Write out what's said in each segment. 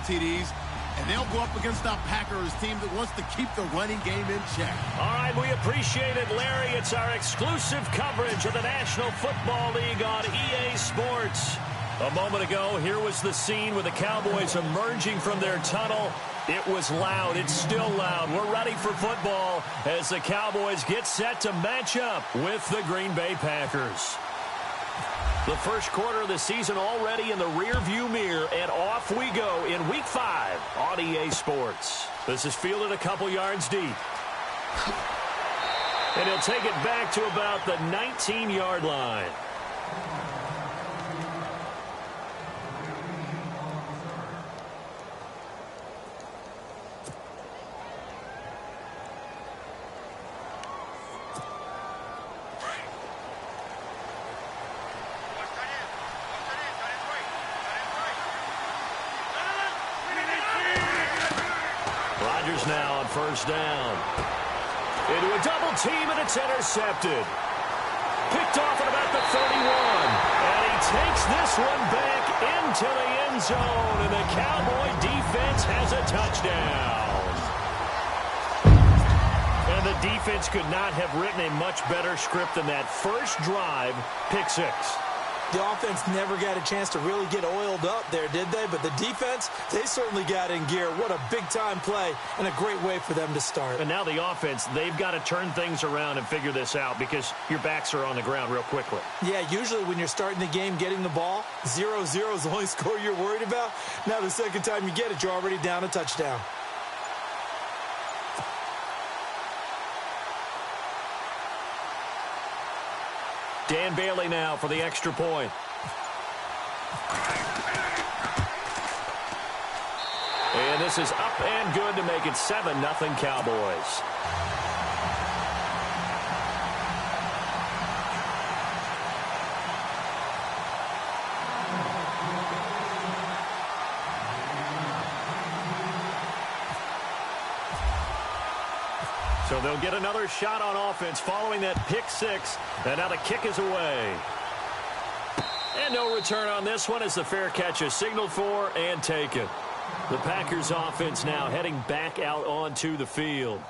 TDs, and they'll go up against a Packers team that wants to keep the running game in check. All right, we appreciate it, Larry. It's our exclusive coverage of the National Football League on EA Sports. A moment ago, here was the scene with the Cowboys emerging from their tunnel. It was loud. It's still loud. We're ready for football as the Cowboys get set to match up with the Green Bay Packers. The first quarter of the season already in the rearview mirror, and off we go in Week 5 on EA Sports. This is fielded a couple yards deep. And he'll take it back to about the 19-yard line. Now on first down. Into a double team, and it's intercepted. Picked off at about the 31. And he takes this one back into the end zone, and the Cowboy defense has a touchdown. And the defense could not have written a much better script than that first drive, pick six. The offense never got a chance to really get oiled up there, did they? But the defense, they certainly got in gear. What a big-time play and a great way for them to start. And now the offense, they've got to turn things around and figure this out because your backs are on the ground real quickly. Yeah, usually when you're starting the game getting the ball, 0-0 is the only score you're worried about. Now the second time you get it, you're already down a touchdown. Dan Bailey now for the extra point. And this is up and good to make it 7-0 Cowboys. So they'll get another shot on offense following that pick six. And now the kick is away. And no return on this one as the fair catch is signaled for and taken. The Packers offense now heading back out onto the field.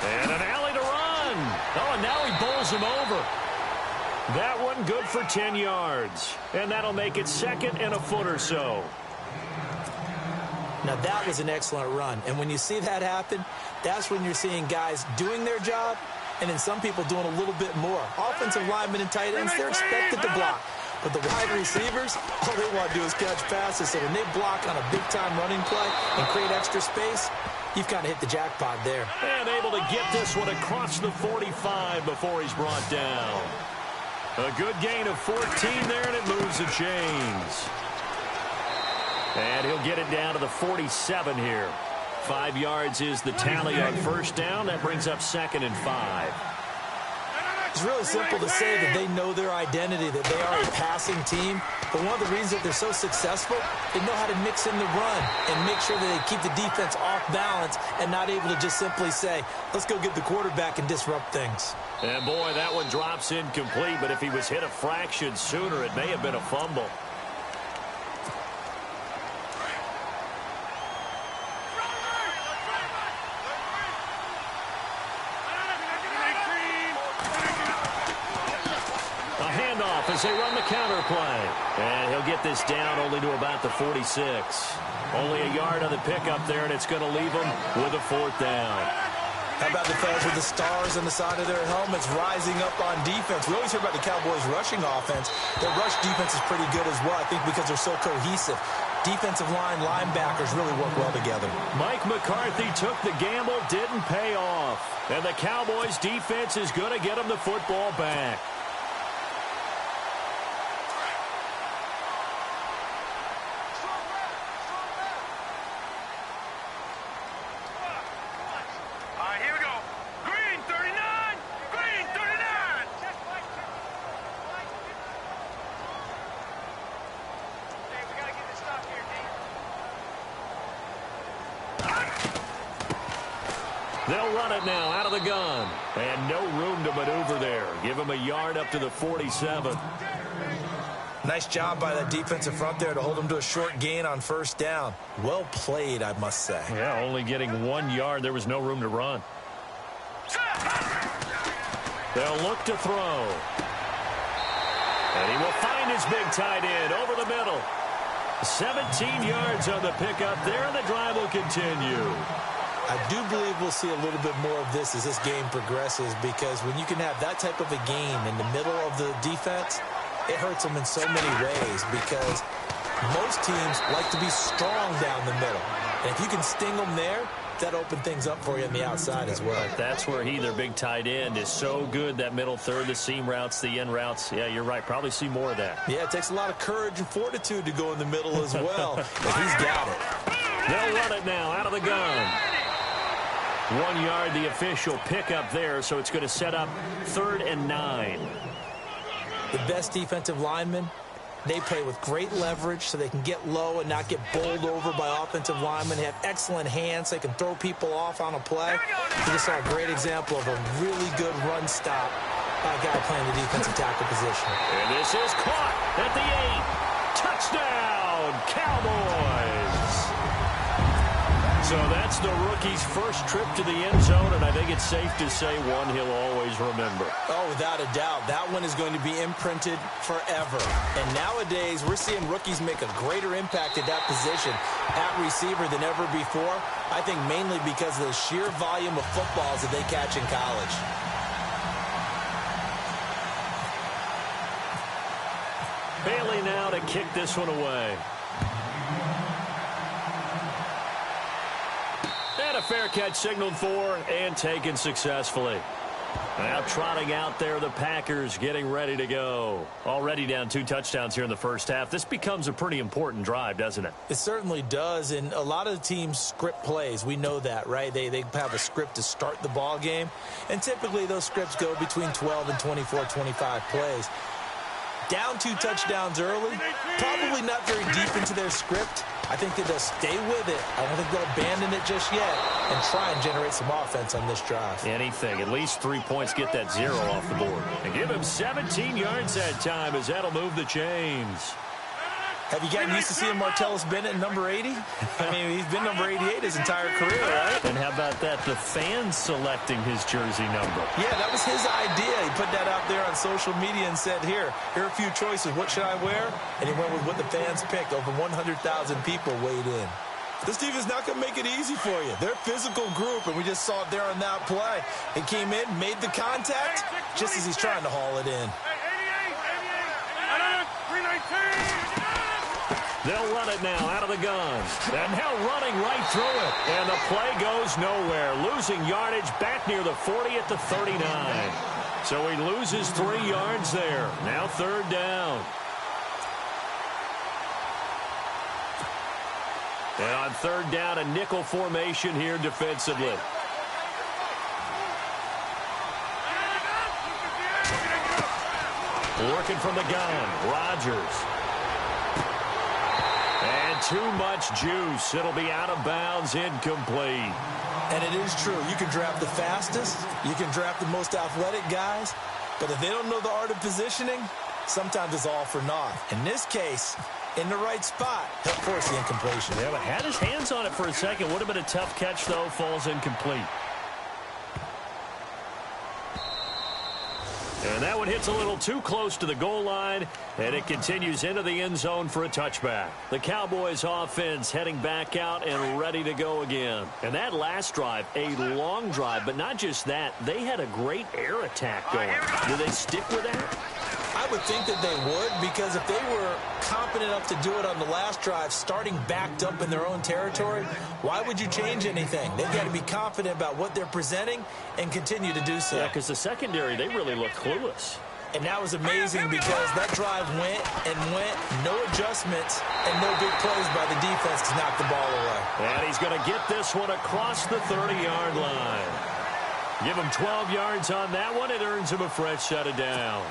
And an alley to run. Oh, and now he bowls him over. That one good for 10 yards. And that'll make it second and a foot or so. Now, that was an excellent run. And when you see that happen, that's when you're seeing guys doing their job and then some people doing a little bit more. Offensive linemen and tight ends, they're expected to block. But the wide receivers, all they want to do is catch passes. So when they block on a big-time running play and create extra space, you've kind of hit the jackpot there. And able to get this one across the 45 before he's brought down. A good gain of 14 there, and it moves the chains. And he'll get it down to the 47 here. 5 yards is the tally on first down. That brings up 2nd and 5. It's really simple to say that they know their identity, that they are a passing team. But one of the reasons that they're so successful, they know how to mix in the run and make sure that they keep the defense off balance and not able to just simply say, let's go get the quarterback and disrupt things. And boy, that one drops incomplete, but if he was hit a fraction sooner, it may have been a fumble. As they run the counter play. And he'll get this down only to about the 46. Only a yard on the pickup there, and it's going to leave them with a 4th down. How about the fellas with the stars on the side of their helmets rising up on defense? We always hear about the Cowboys' rushing offense. Their rush defense is pretty good as well, I think, because they're so cohesive. Defensive line, linebackers really work well together. Mike McCarthy took the gamble, didn't pay off. And the Cowboys' defense is going to get them the football back. They'll run it now out of the gun. And no room to maneuver there. Give him a yard up to the 47. Nice job by that defensive front there to hold him to a short gain on first down. Well played, I must say. Yeah, only getting 1 yard. There was no room to run. They'll look to throw. And he will find his big tight end over the middle. 17 yards on the pickup there, and the drive will continue. I do believe we'll see a little bit more of this as this game progresses, because when you can have that type of a game in the middle of the defense, it hurts them in so many ways, because most teams like to be strong down the middle. And if you can sting them there, that opens things up for you on the outside as well. That's where their big tight end, is so good, that middle third, the seam routes, the in routes. Yeah, you're right. Probably see more of that. Yeah, it takes a lot of courage and fortitude to go in the middle as well. But he's got it. They'll run it now out of the gun. 1 yard, the official pickup there, so it's going to set up 3rd and 9. The best defensive linemen, they play with great leverage so they can get low and not get bowled over by offensive linemen. They have excellent hands. They can throw people off on a play. We just saw a great example of a really good run stop by a guy playing the defensive tackle position. And this is caught at the 8. Touchdown, Cowboys. So that's the rookie's first trip to the end zone, and I think it's safe to say one he'll always remember. Oh, without a doubt. That one is going to be imprinted forever. And nowadays, we're seeing rookies make a greater impact at that position at receiver than ever before. I think mainly because of the sheer volume of footballs that they catch in college. Bailey now to kick this one away. And a fair catch signaled for and taken successfully. Now trotting out there, the Packers getting ready to go. Already down 2 touchdowns here in the first half. This becomes a pretty important drive, doesn't it? It certainly does, and a lot of the teams script plays. We know that, right? They have a script to start the ball game, and typically those scripts go between 12 and 24, 25 plays. Down 2 touchdowns early, probably not very deep into their script. I think that they'll stay with it. I don't think they'll abandon it just yet and try and generate some offense on this drive. Anything. At least 3 points, get that 0 off the board. And give him 17 yards that time, as that'll move the chains. Have you gotten used to seeing Martellus Bennett in number 80? I mean, he's been number 88 his entire career, right? And how about that? The fans selecting his jersey number. Yeah, that was his idea. He put that out there on social media and said, here are a few choices. What should I wear? And he went with what the fans picked. Over 100,000 people weighed in. This team is not going to make it easy for you. They're a physical group, and we just saw it there on that play. He came in, made the contact, just as he's trying to haul it in. They'll run it now out of the gun. And now running right through it. And the play goes nowhere. Losing yardage back near the 40 at the 39. So he loses 3 yards there. Now 3rd down. And on 3rd down, a nickel formation here defensively. Working from the gun, Rodgers. And too much juice. It'll be out of bounds, incomplete. And it is true. You can draft the fastest. You can draft the most athletic guys. But if they don't know the art of positioning, sometimes it's all for naught. In this case, in the right spot, he'll force the incompletion. Yeah, but had his hands on it for a second. Would have been a tough catch, though. Falls incomplete. And that one hits a little too close to the goal line, and it continues into the end zone for a touchback. The Cowboys offense heading back out and ready to go again. And that last drive, a long drive, but not just that. They had a great air attack going. Do they stick with that? I would think that they would, because if they were confident enough to do it on the last drive, starting backed up in their own territory, why would you change anything? They've got to be confident about what they're presenting and continue to do so. Yeah, because the secondary, they really looked clueless. And that was amazing because that drive went and went, no adjustments, and no big plays by the defense to knock the ball away. And he's going to get this one across the 30-yard line. Give him 12 yards on that one. It earns him a fresh set of downs.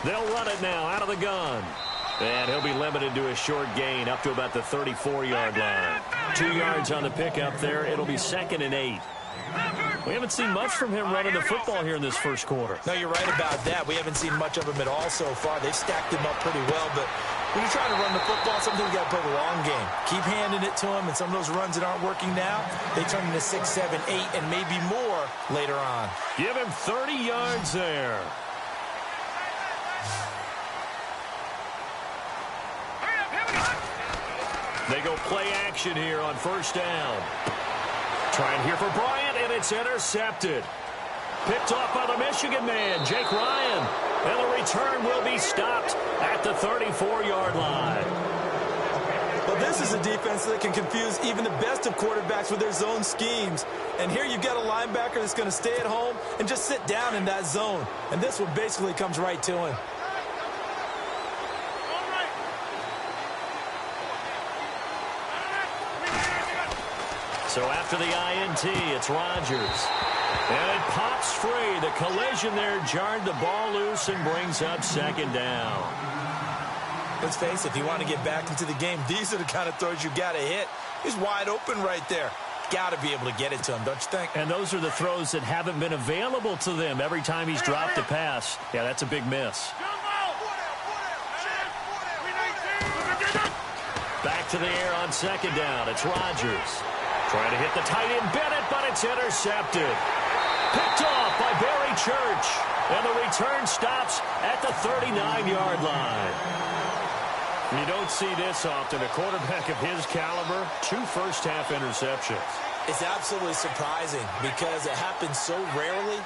They'll run it now out of the gun. And he'll be limited to a short gain up to about the 34-yard line. 2 yards on the pickup there. It'll be 2nd and 8. We haven't seen much from him running the football here in this first quarter. No, you're right about that. We haven't seen much of him at all so far. They've stacked him up pretty well, but when you're trying to run the football, sometimes you got to play the long game. Keep handing it to him, and some of those runs that aren't working now, they turn into 6, 7, 8, and maybe more later on. Give him 30 yards there. They go play action here on first down. Trying here for Bryant, and it's intercepted. Picked off by the Michigan man, Jake Ryan. And the return will be stopped at the 34-yard line. Well, this is a defense that can confuse even the best of quarterbacks with their zone schemes. And here you've got a linebacker that's going to stay at home and just sit down in that zone. And this one basically comes right to him. So after the INT, it's Rodgers. And it pops free. The collision there jarred the ball loose and brings up 2nd down. Let's face it, if you want to get back into the game, these are the kind of throws you got to hit. He's wide open right there. Got to be able to get it to him, don't you think? And those are the throws that haven't been available to them every time he's dropped a pass. Yeah, that's a big miss. Back to the air on 2nd down. It's Rodgers. Trying to hit the tight end Bennett, but it's intercepted. Picked off by Barry Church. And the return stops at the 39-yard line. You don't see this often. A quarterback of his caliber, 2 first-half interceptions. It's absolutely surprising because it happens so rarely.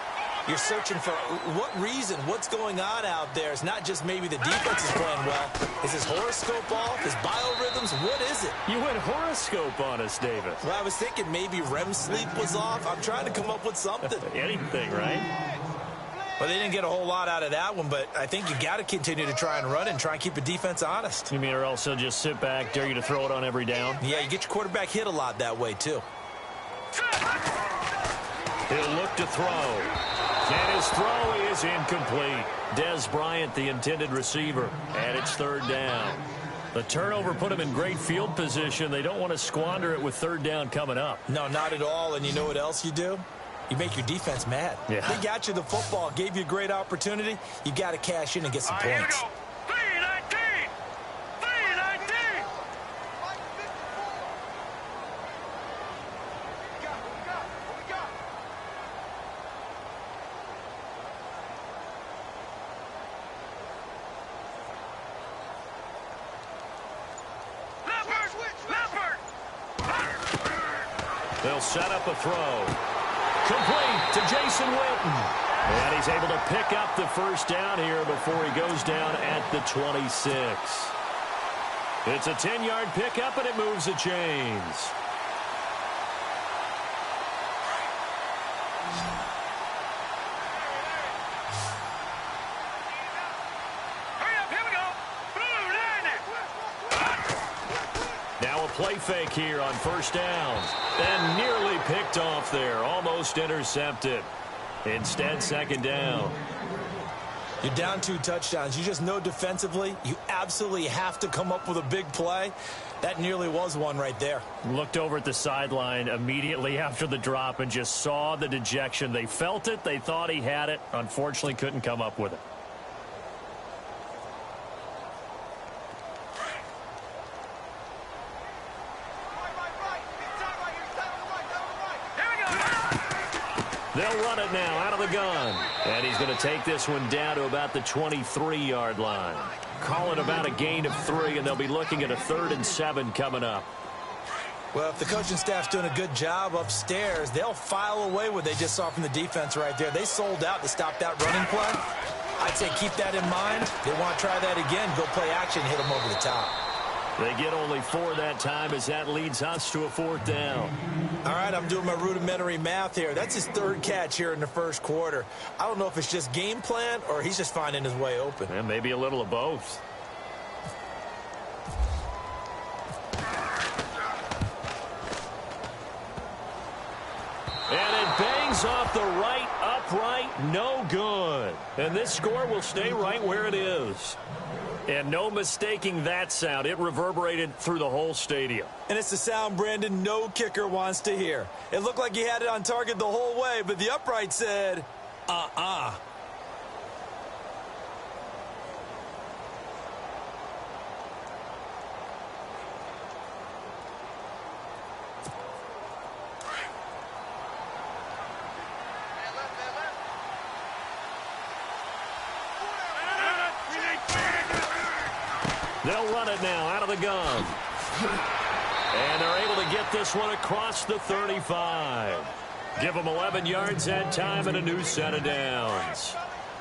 You're searching for what reason, what's going on out there. It's not just maybe the defense is playing well. Is his horoscope off? His biorhythms? What is it? You went horoscope on us, David. Well, I was thinking maybe REM sleep was off. I'm trying to come up with something. Anything, right? Well, they didn't get a whole lot out of that one, but I think you got to continue to try and run and try and keep the defense honest. You mean or else he'll just sit back, dare you to throw it on every down? Yeah, you get your quarterback hit a lot that way, too. He'll look to throw. And his throw is incomplete. Dez Bryant, the intended receiver, and it's 3rd down. The turnover put him in great field position. They don't want to squander it with 3rd down coming up. No, not at all. And you know what else you do? You make your defense mad. Yeah. They got you the football, gave you a great opportunity. You got to cash in and get some points. They'll set up a throw. Complete to Jason Witten. And he's able to pick up the first down here before he goes down at the 26. It's a 10-yard pickup, and it moves the chains. Now a play fake here on first down. And nearly picked off there. Almost intercepted. Instead, 2nd down. You're down 2 touchdowns. You just know defensively you absolutely have to come up with a big play. That nearly was one right there. Looked over at the sideline immediately after the drop and just saw the dejection. They felt it. They thought he had it. Unfortunately, couldn't come up with it. They'll run it now out of the gun. And he's going to take this one down to about the 23-yard line. Calling about a gain of 3, and they'll be looking at a 3rd and 7 coming up. Well, if the coaching staff's doing a good job upstairs, they'll file away what they just saw from the defense right there. They sold out to stop that running play. I'd say keep that in mind. They want to try that again, go play action, hit them over the top. They get only 4 that time as that leads us to a 4th down. All right, I'm doing my rudimentary math here. That's his 3rd catch here in the first quarter. I don't know if it's just game plan or he's just finding his way open. And maybe a little of both. And it bangs off the right upright, no good. And this score will stay right where it is. And no mistaking that sound. It reverberated through the whole stadium. And it's the sound, Brandon, no kicker wants to hear. It looked like he had it on target the whole way, but the upright said, uh-uh. They'll run it now out of the gun. And they're able to get this one across the 35. Give them 11 yards that time and a new set of downs.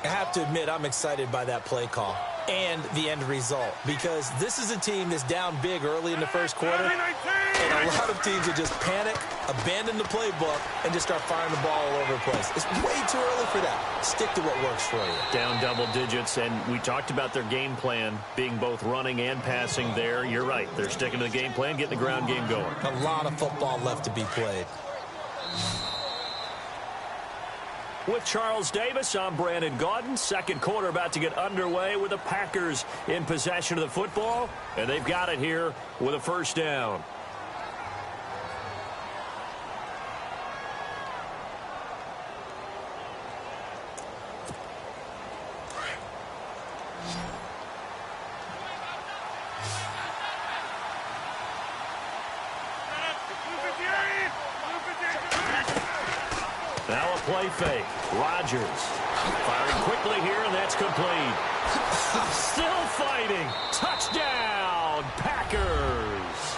I have to admit, I'm excited by that play call and the end result, because this is a team that's down big early in the first quarter, and a lot of teams will just panic, abandon the playbook, and just start firing the ball all over the place. It's way too early for that. Stick to what works for you. Down double digits, and we talked about their game plan being both running and passing there. You're right. They're sticking to the game plan, getting the ground game going. A lot of football left to be played. With Charles Davis, I'm Brandon Gaudin. Second quarter about to get underway with the Packers in possession of the football. And they've got it here with a first down. Now a play fake. Rodgers firing quickly here, and that's complete. Still fighting. Touchdown, Packers.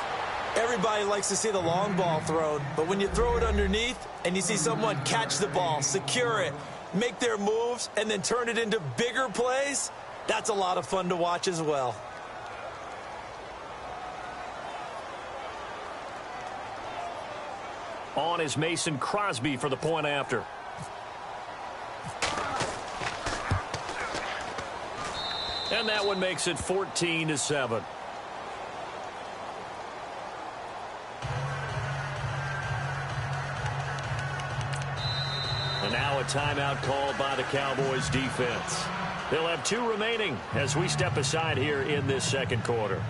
Everybody likes to see the long ball thrown, but when you throw it underneath and you see someone catch the ball, secure it, make their moves, and then turn it into bigger plays, that's a lot of fun to watch as well. On is Mason Crosby for the point after. And that one makes it 14-7. And now a timeout called by the Cowboys defense. They'll have 2 remaining as we step aside here in this second quarter.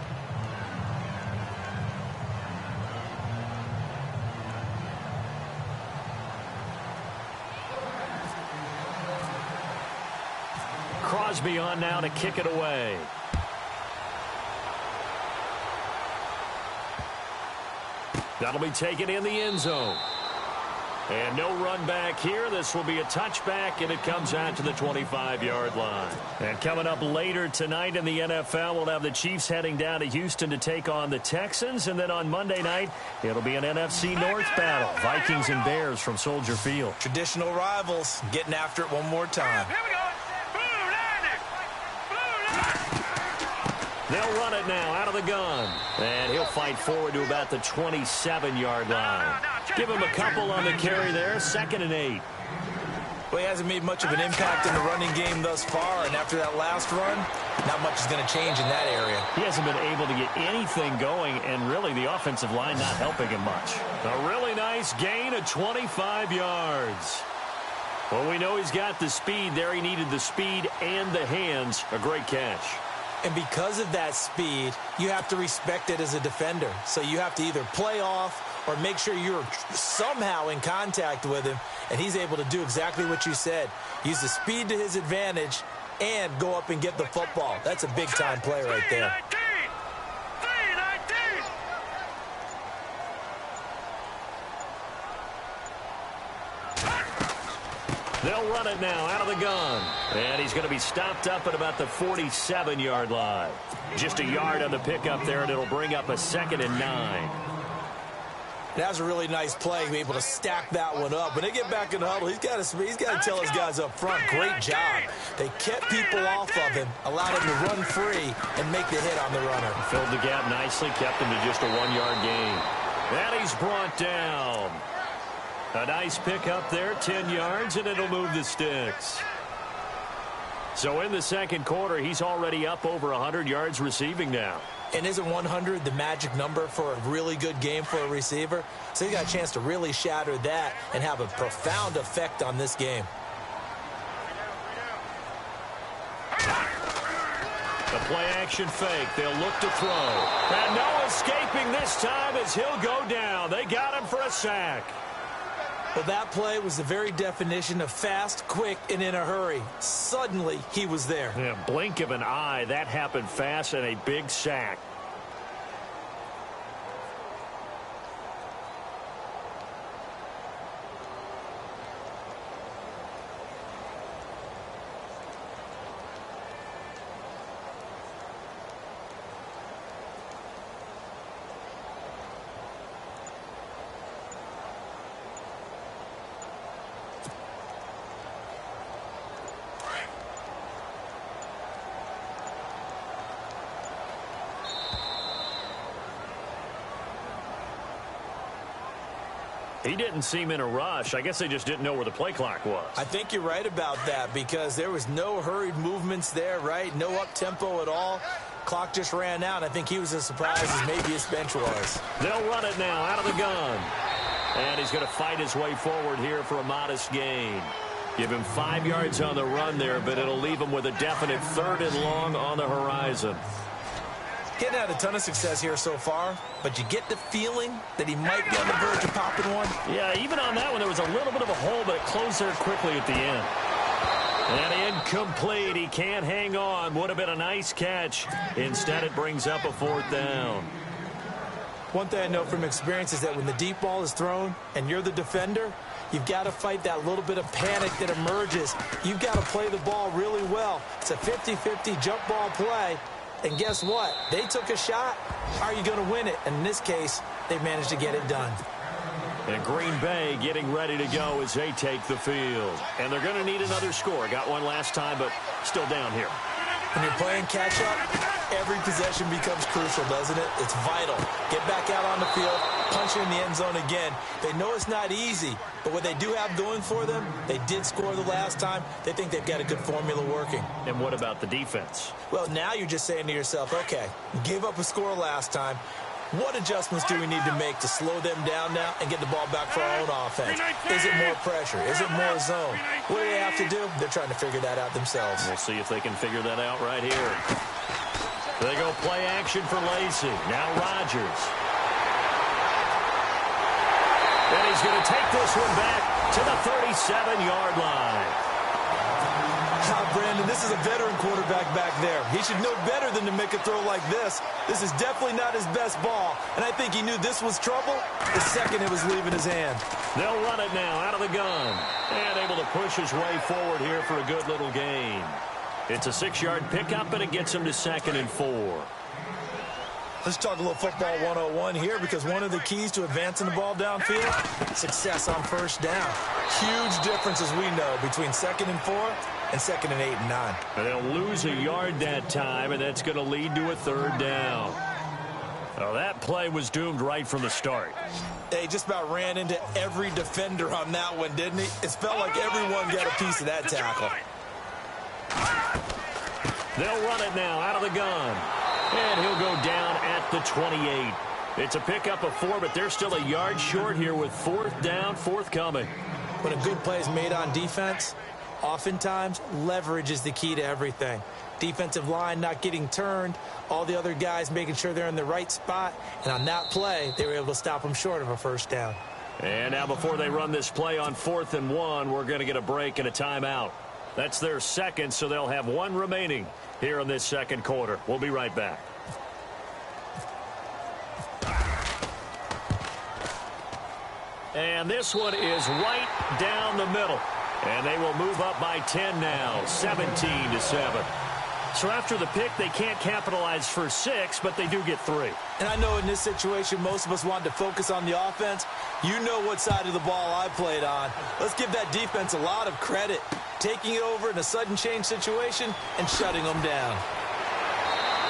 Crosby on now to kick it away. That'll be taken in the end zone. And no run back here. This will be a touchback, and it comes out to the 25-yard line. And coming up later tonight in the NFL, we'll have the Chiefs heading down to Houston to take on the Texans. And then on Monday night, it'll be an NFC North battle. Vikings and Bears from Soldier Field. Traditional rivals getting after it one more time. Here we go. They'll run it now out of the gun. And he'll fight forward to about the 27-yard line. Give him a couple on the carry there. 2nd and 8. Well, he hasn't made much of an impact in the running game thus far, and after that last run, not much is going to change in that area. He hasn't been able to get anything going, and really the offensive line not helping him much. A really nice gain of 25 yards. Well, we know he's got the speed there. He needed the speed and the hands. A great catch. And because of that speed, you have to respect it as a defender. So you have to either play off or make sure you're somehow in contact with him. And he's able to do exactly what you said. Use the speed to his advantage and go up and get the football. That's a big-time play right there. They'll run it now out of the gun. And he's going to be stopped up at about the 47-yard line. Just a yard on the pickup there, and it'll bring up a 2nd and 9. That was a really nice play, be able to stack that one up. When they get back in the huddle, he's got to tell his guys up front, great job. They kept people off of him, allowed him to run free, and make the hit on the runner. Filled the gap nicely, kept him to just a 1-yard gain. And he's brought down. A nice pickup there, 10 yards, and it'll move the sticks. So in the second quarter, he's already up over 100 yards receiving now. And isn't 100 the magic number for a really good game for a receiver? So he got a chance to really shatter that and have a profound effect on this game. The play-action fake. They'll look to throw. And no escaping this time as he'll go down. They got him for a sack. Well, that play was the very definition of fast, quick, and in a hurry. Suddenly, he was there. Yeah, blink of an eye. That happened fast and a big sack. He didn't seem in a rush. I guess they just didn't know where the play clock was. I think you're right about that because there was no hurried movements there, right? No up-tempo at all. Clock just ran out. I think he was as surprised as maybe his bench was. They'll run it now out of the gun. And he's going to fight his way forward here for a modest gain. Give him 5 yards on the run there, but it'll leave him with a definite 3rd and long on the horizon. Getting had a ton of success here so far, but you get the feeling that he might be on the verge of popping one. Yeah, even on that one, there was a little bit of a hole, but it closed there quickly at the end. And incomplete. He can't hang on. Would have been a nice catch. Instead, it brings up a 4th down. One thing I know from experience is that when the deep ball is thrown and you're the defender, you've got to fight that little bit of panic that emerges. You've got to play the ball really well. It's a 50-50 jump ball play. And guess what? They took a shot. Are you going to win it? And in this case, they managed to get it done. And Green Bay getting ready to go as they take the field. And they're going to need another score. Got one last time, but still down here. When you're playing catch-up, every possession becomes crucial, doesn't it? It's vital. Get back out on the field, punch it in the end zone again. They know it's not easy, but what they do have going for them, they did score the last time. They think they've got a good formula working. And what about the defense? Well, now you're just saying to yourself, okay, you gave up a score last time. What adjustments do we need to make to slow them down now and get the ball back for our own offense? Is it more pressure? Is it more zone? What do they have to do? They're trying to figure that out themselves. We'll see if they can figure that out right here. They go play action for Lacy. Now Rodgers. And he's going to take this one back to the 37-yard line. Brandon, this is a veteran quarterback back there. He should know better than to make a throw like this. This is definitely not his best ball, and I think he knew this was trouble the second it was leaving his hand. They'll run it now out of the gun, and able to push his way forward here for a good little gain. It's a 6-yard pickup, and it gets him to 2nd and 4. Let's talk a little football 101 here because one of the keys to advancing the ball downfield, success on first down. Huge difference, as we know, between 2nd and 4 and 2nd and 8 and 9. And they'll lose a yard that time, and that's going to lead to a 3rd down. Well, that play was doomed right from the start. They just about ran into every defender on that one, didn't he? It felt like everyone got a piece of that tackle. They'll run it now out of the gun. And he'll go down at the 28. It's a pickup of 4, but they're still a yard short here with 4th down, 4th coming. When a good play is made on defense, oftentimes leverage is the key to everything. Defensive line not getting turned, all the other guys making sure they're in the right spot, and on that play, they were able to stop them short of a 1st down. And now before they run this play on 4th and 1, we're going to get a break and a timeout. That's their second, so they'll have one remaining here in this second quarter. We'll be right back. And this one is right down the middle. And they will move up by 10 now, 17-7. So after the pick, they can't capitalize for 6, but they do get 3. And I know in this situation, most of us wanted to focus on the offense. You know what side of the ball I played on. Let's give that defense a lot of credit. Taking it over in a sudden change situation and shutting them down.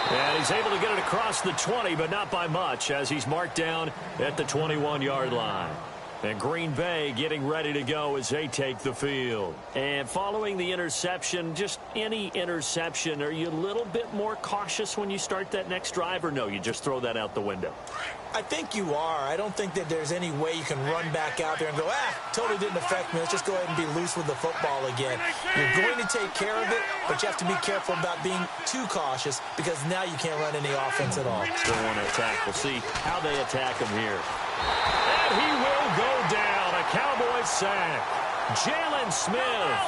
And he's able to get it across the 20, but not by much, as he's marked down at the 21-yard line. And Green Bay getting ready to go as they take the field. And following the interception, just any interception, are you a little bit more cautious when you start that next drive, or no, you just throw that out the window? I think you are. I don't think that there's any way you can run back out there and go, totally didn't affect me. Let's just go ahead and be loose with the football again. You're going to take care of it, but you have to be careful about being too cautious because now you can't run any offense at all. Still want to attack. We'll see how they attack him here. And he will go down. A Cowboys sack. Jalen Smith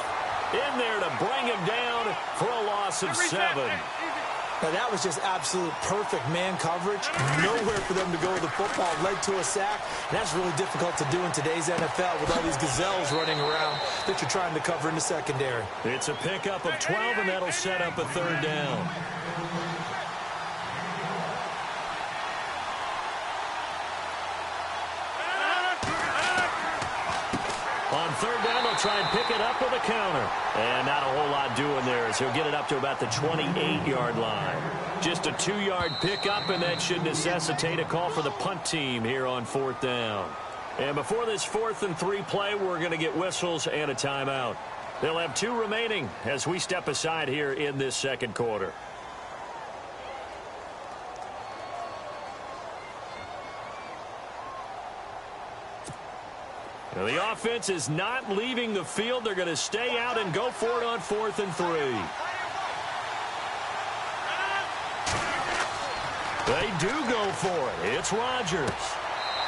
in there to bring him down for a loss of 7. Now, that was just absolute perfect man coverage. Nowhere for them to go with the football. Led to a sack. And that's really difficult to do in today's NFL with all these gazelles running around that you're trying to cover in the secondary. It's a pickup of 12, and that'll set up a 3rd down. On 3rd down, they'll try and pick it up with a counter. And not a whole lot doing there as he'll get it up to about the 28-yard line. Just a 2-yard pickup, and that should necessitate a call for the punt team here on 4th down. And before this 4th and 3 play, we're going to get whistles and a timeout. They'll have 2 remaining as we step aside here in this 2nd quarter. Now, the offense is not leaving the field. They're going to stay out and go for it on 4th and 3. They do go for it. It's Rodgers.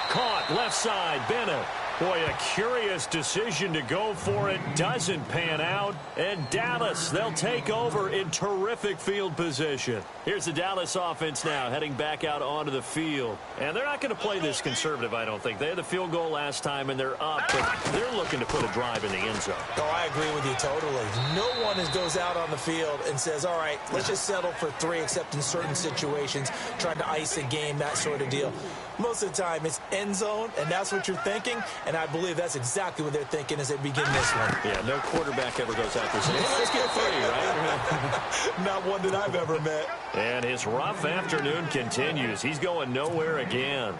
Caught left side. Bennett. Boy, a curious decision to go for it. Doesn't pan out. And Dallas, they'll take over in terrific field position. Here's the Dallas offense now heading back out onto the field. And they're not going to play this conservative, I don't think. They had the field goal last time, and they're up. But they're looking to put a drive in the end zone. Oh, I agree with you totally. No one goes out on the field and says, all right, let's just settle for 3, except in certain situations, trying to ice a game, that sort of deal. Most of the time, it's end zone, and that's what you're thinking. And I believe that's exactly what they're thinking as they begin this one. Yeah, no quarterback ever goes out there saying, hey, let's get 3, right? Not one that I've ever met. And his rough afternoon continues. He's going nowhere again.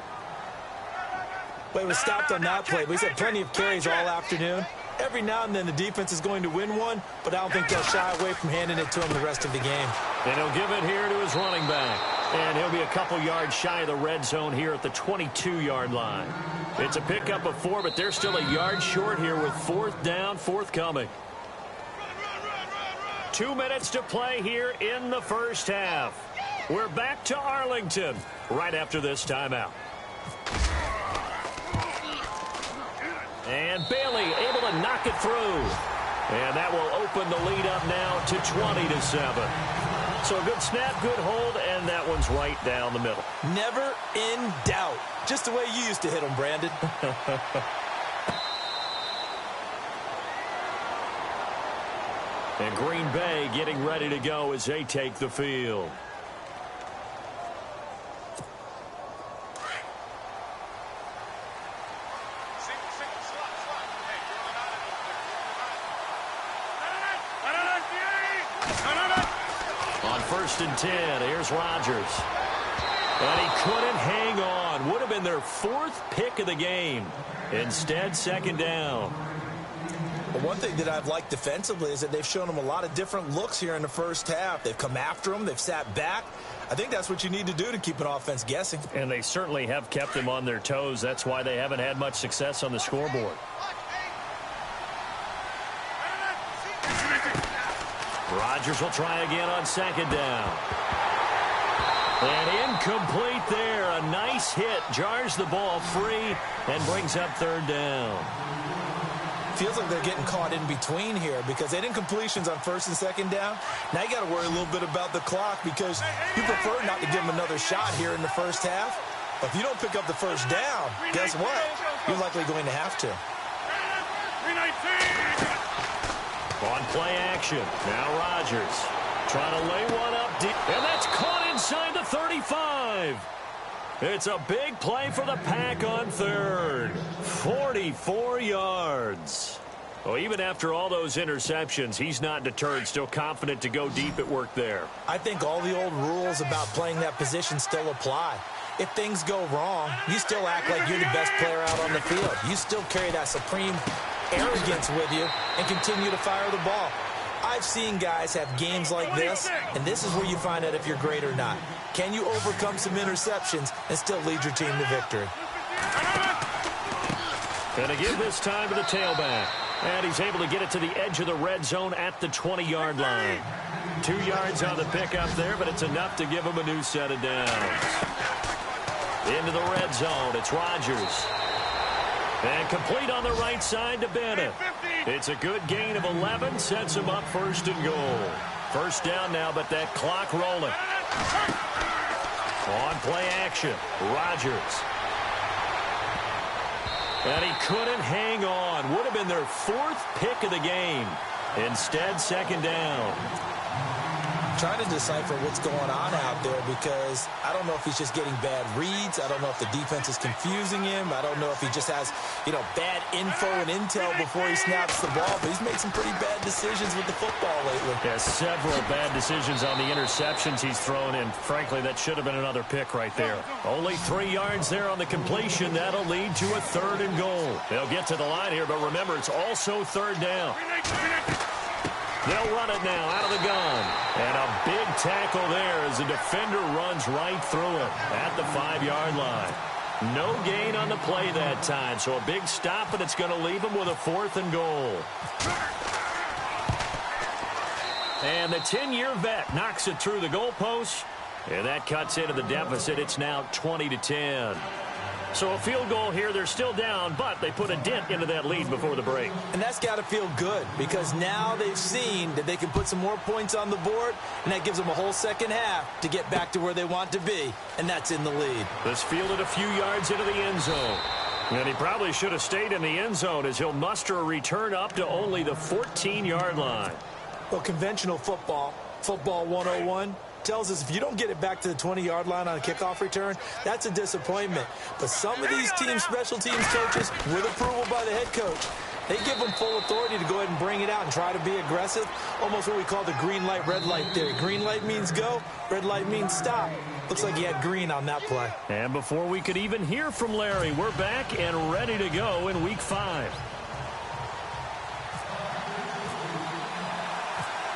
Well, he was stopped on that play, but he's had plenty of carries all afternoon. Every now and then the defense is going to win one, but I don't think they'll shy away from handing it to him the rest of the game. And he'll give it here to his running back. And he'll be a couple yards shy of the red zone here at the 22-yard line. It's a pickup of 4, but they're still a yard short here with 4th down forthcoming. 2 minutes to play here in the first half. We're back to Arlington right after this timeout. And Bailey able to knock it through. And that will open the lead up now to 20-7. So a good snap, good hold, and that one's right down the middle. Never in doubt. Just the way you used to hit them, Brandon. And Green Bay getting ready to go as they take the field. On 1st and 10, here's Rodgers. And he couldn't hang on. Would have been their 4th pick of the game. Instead, 2nd down. Well, one thing that I've liked defensively is that they've shown them a lot of different looks here in the first half. They've come after them. They've sat back. I think that's what you need to do to keep an offense guessing. And they certainly have kept them on their toes. That's why they haven't had much success on the scoreboard. Rodgers will try again on 2nd down. And incomplete there. A nice hit. Jars the ball free and brings up 3rd down. Feels like they're getting caught in between here because they didn't completions on 1st and 2nd down. Now you got to worry a little bit about the clock because you prefer not to give them another shot here in the first half. But if you don't pick up the 1st down, guess what? You're likely going to have to. On play action. Now Rodgers trying to lay one up deep. And that's caught inside the 35. It's a big play for the Pack on 3rd. 44 yards. Well, even after all those interceptions, he's not deterred, still confident to go deep at work there. I think all the old rules about playing that position still apply. if things go wrong, you still act like you're the best player out on the field. You still carry that supreme arrogance with you and continue to fire the ball. I've seen guys have games like this, and this is where you find out if you're great or not. Can you overcome some interceptions and still lead your team to victory? Going to give this time to the tailback. And he's able to get it to the edge of the red zone at the 20-yard line. 2 yards on the pickup there, but it's enough to give him a new set of downs. Into the red zone, it's Rodgers. And complete on the right side to Bennett. It's a good gain of 11, sets him up first and goal. First down now, but that clock rolling. On play action, Rodgers. And he couldn't hang on. Would have been their 4th pick of the game. Instead, second down. Trying to decipher what's going on out there because I don't know if he's just getting bad reads. I don't know if the defense is confusing him. I don't know if he just has, bad info and intel before he snaps the ball. But he's made some pretty bad decisions with the football lately. Yeah, several bad decisions on the interceptions he's thrown in. Frankly, that should have been another pick right there. Only 3 yards there on the completion. That'll lead to a 3rd and goal. They'll get to the line here, but remember, it's also 3rd down. They'll run it now out of the gun. And a big tackle there as the defender runs right through it at the 5-yard line. No gain on the play that time, so a big stop, and it's going to leave him with a 4th and goal. And the 10-year vet knocks it through the goalpost, and that cuts into the deficit. It's now 20-10. So a field goal here, they're still down, but they put a dent into that lead before the break. And that's got to feel good because now they've seen that they can put some more points on the board, and that gives them a whole second half to get back to where they want to be, and that's in the lead. This fielded a few yards into the end zone. And he probably should have stayed in the end zone as he'll muster a return up to only the 14-yard line. Well, conventional football 101, tells us if you don't get it back to the 20-yard line on a kickoff return, that's a disappointment. But some of these teams, special teams coaches, with approval by the head coach, they give them full authority to go ahead and bring it out and try to be aggressive, almost what we call the green light, red light theory. Green light means go, red light means stop. Looks like he had green on that play. And before we could even hear from Larry, we're back and ready to go in Week 5.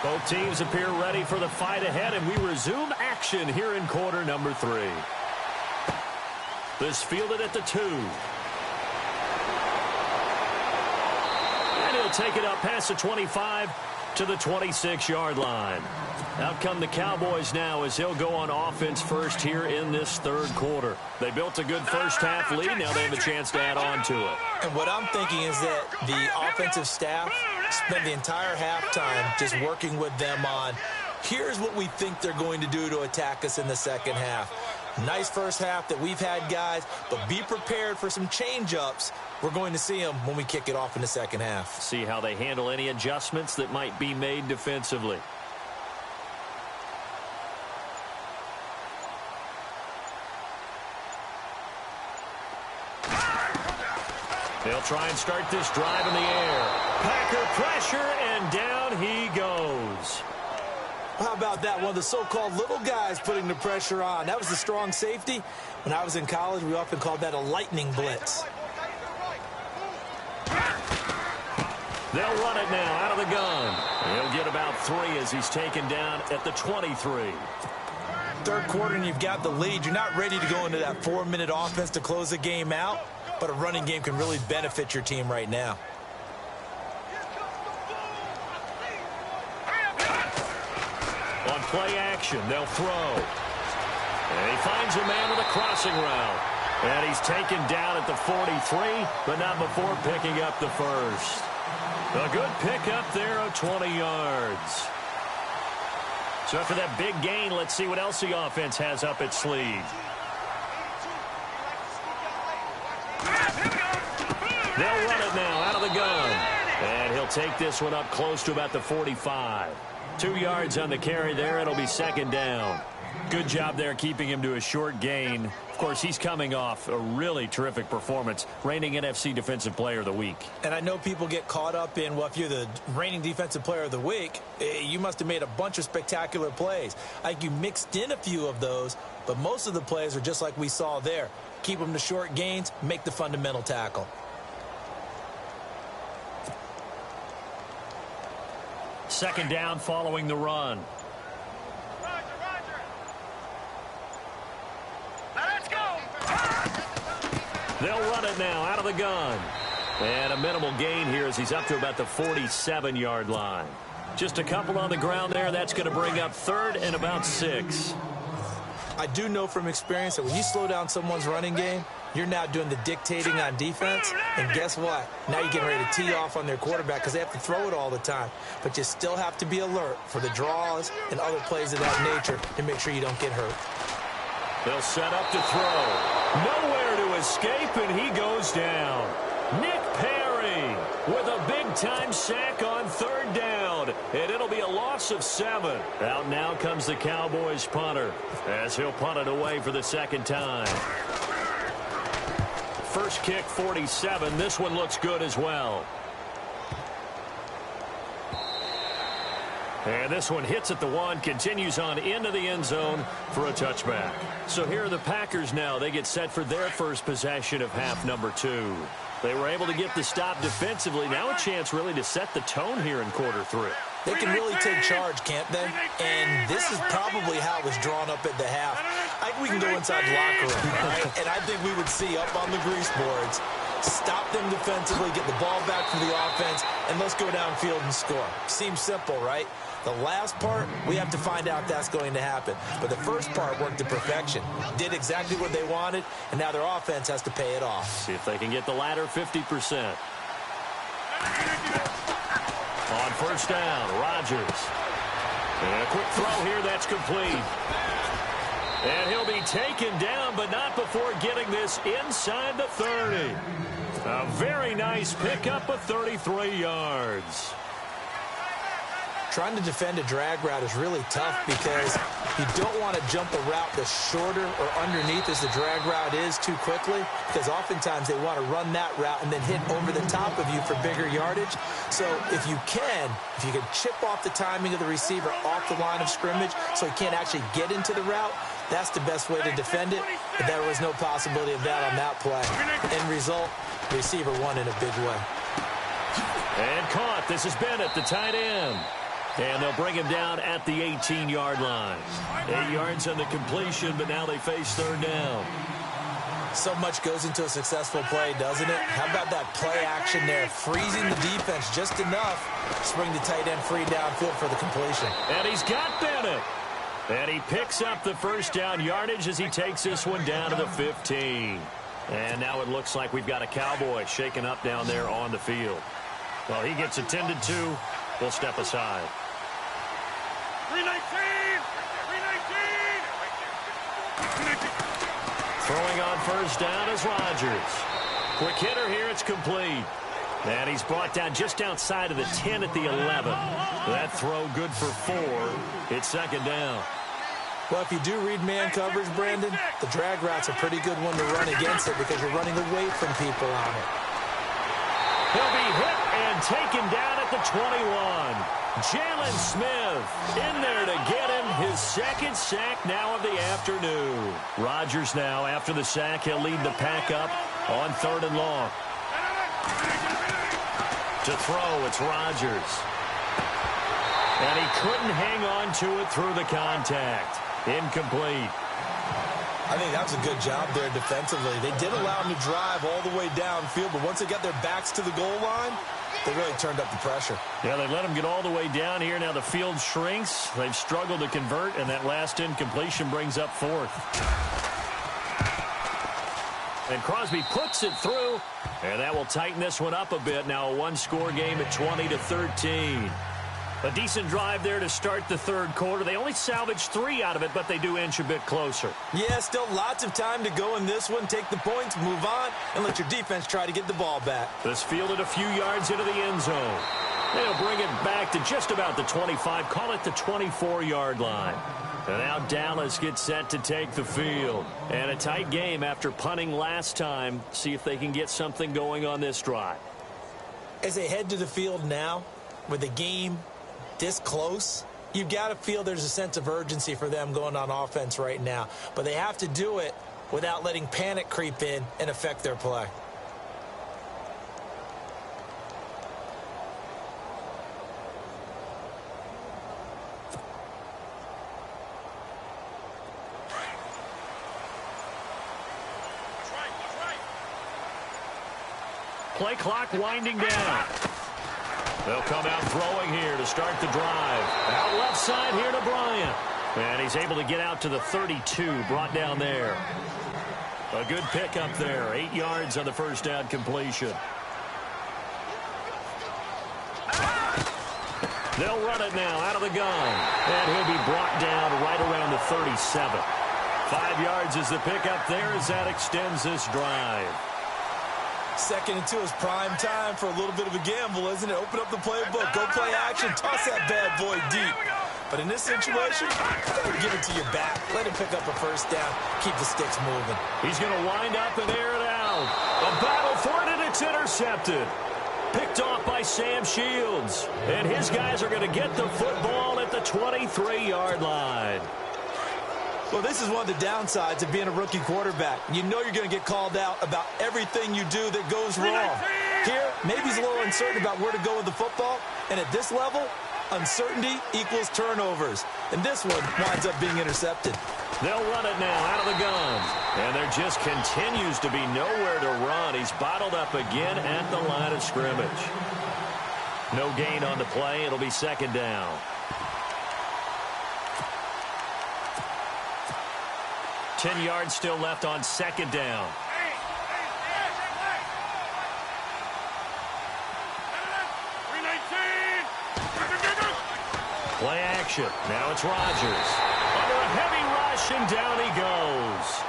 Both teams appear ready for the fight ahead, and we resume action here in quarter number 3. This fielded at the 2. And he'll take it up past the 25 to the 26-yard line. Out come the Cowboys now as he'll go on offense first here in this 3rd quarter. They built a good first half lead. Now they have a chance to add on to it. And what I'm thinking is that the offensive staff spent the entire halftime just working with them on, here's what we think they're going to do to attack us in the second half. Nice first half that we've had, guys, but be prepared for some change-ups. We're going to see them when we kick it off in the second half. See how they handle any adjustments that might be made defensively. They'll try and start this drive in the air. Packer pressure, and down he goes. How about that? One of the so-called little guys putting the pressure on. That was the strong safety. When I was in college, we often called that a lightning blitz. They'll run it now out of the gun. He'll get about 3 as he's taken down at the 23. 3rd quarter and you've got the lead. You're not ready to go into that 4-minute offense to close the game out, but a running game can really benefit your team right now. On play action, they'll throw. And he finds a man with a crossing route. And he's taken down at the 43, but not before picking up the first. A good pickup there of 20 yards. So after that big gain, let's see what else the offense has up its sleeve. They'll run it now out of the gun. And he'll take this one up close to about the 45. 2 yards on the carry there. It'll be second down. Good job there keeping him to a short gain. Of course, he's coming off a really terrific performance, reigning NFC Defensive Player of the Week. And I know people get caught up in, well, if you're the reigning Defensive Player of the Week, you must have made a bunch of spectacular plays. I think you mixed in a few of those, but most of the plays are just like we saw there. Keep them to short gains, make the fundamental tackle. Second down following the run. They'll run it now out of the gun. And a minimal gain here as he's up to about the 47-yard line. Just a couple on the ground there. That's going to bring up third and about 6. I do know from experience that when you slow down someone's running game, you're now doing the dictating on defense. And guess what? Now you're getting ready to tee off on their quarterback because they have to throw it all the time. But you still have to be alert for the draws and other plays of that nature to make sure you don't get hurt. They'll set up to throw. Nowhere to escape, and he goes down. Nick Perry with a big-time sack on third down, and it'll be a loss of 7. Out now comes the Cowboys punter as he'll punt it away for the second time. First kick, 47. This one looks good as well. And this one hits at the 1, continues on into the end zone for a touchback. So here are the Packers now. They get set for their first possession of half number 2. They were able to get the stop defensively. Now a chance really to set the tone here in quarter 3. They can really take charge, can't they? And this is probably how it was drawn up at the half. I think we can go inside the locker room, all right? And I think we would see up on the grease boards, stop them defensively, get the ball back for the offense, and let's go downfield and score. Seems simple, right? The last part, we have to find out if that's going to happen. But the first part worked to perfection. Did exactly what they wanted, and now their offense has to pay it off. See if they can get the latter 50%. On first down, Rodgers. And a quick throw here, that's complete. And he'll be taken down, but not before getting this inside the 30. A very nice pickup of 33 yards. Trying to defend a drag route is really tough because you don't want to jump a route that's shorter or underneath as the drag route is too quickly, because oftentimes they want to run that route and then hit over the top of you for bigger yardage. So if you can chip off the timing of the receiver off the line of scrimmage so he can't actually get into the route, that's the best way to defend it. But there was no possibility of that on that play. End result, the receiver won in a big way. And caught. This is Bennett, the tight end. And they'll bring him down at the 18-yard line. 8 yards on the completion, but now they face third down. So much goes into a successful play, doesn't it? How about that play action there, freezing the defense just enough to bring the tight end free downfield for the completion. And he's got Bennett. And he picks up the first down yardage as he takes this one down to the 15. And now it looks like we've got a Cowboy shaken up down there on the field. Well, he gets attended to. We'll step aside. 319! Throwing on first down is Rodgers. Quick hitter here, it's complete. And he's brought down just outside of the 10 at the 11. That throw good for 4. It's second down. Well, if you do read man coverage, Brandon, the drag route's a pretty good one to run against it because you're running away from people on it. He'll be hit and taken down at the 21. Jalen Smith in there to get him his second sack now of the afternoon. Rodgers now, after the sack, he'll lead the pack up on third and long. To throw, it's Rodgers. And he couldn't hang on to it through the contact. Incomplete. I think that was a good job there defensively. They did allow him to drive all the way downfield, but once they got their backs to the goal line, they really turned up the pressure. Yeah, they let him get all the way down here. Now the field shrinks. They've struggled to convert, and that last incompletion brings up fourth. And Crosby puts it through, and that will tighten this one up a bit. Now a one-score game at 20-13. A decent drive there to start the third quarter. They only salvaged 3 out of it, but they do inch a bit closer. Yeah, still lots of time to go in this one. Take the points, move on, and let your defense try to get the ball back. This fielded a few yards into the end zone. They'll bring it back to just about the 25. Call it the 24-yard line. And now Dallas gets set to take the field. And a tight game after punting last time. See if they can get something going on this drive. As they head to the field now, with the game this close, you've got to feel there's a sense of urgency for them going on offense right now. But they have to do it without letting panic creep in and affect their play. Play clock winding down. They'll come out throwing here to start the drive. Out left side here to Bryant. And he's able to get out to the 32, brought down there. A good pickup there. 8 yards on the first down completion. They'll run it now out of the gun. And he'll be brought down right around the 37. 5 yards is the pickup there as that extends this drive. 2nd and 2 is prime time for a little bit of a gamble, isn't it? Open up the playbook, go play action, toss that bad boy deep. But in this situation, give it to your back. Let him pick up a first down, keep the sticks moving. He's going to wind up and air it out. A battle for it, and it's intercepted. Picked off by Sam Shields. And his guys are going to get the football at the 23-yard line. Well, this is one of the downsides of being a rookie quarterback. You know you're going to get called out about everything you do that goes wrong. Here, maybe he's a little uncertain about where to go with the football. And at this level, uncertainty equals turnovers. And this one winds up being intercepted. They'll run it now out of the gun. And there just continues to be nowhere to run. He's bottled up again at the line of scrimmage. No gain on the play. It'll be 2nd down. Ten yards still left on 2nd down. Play action. Now it's Rodgers. Under a heavy rush, and down he goes.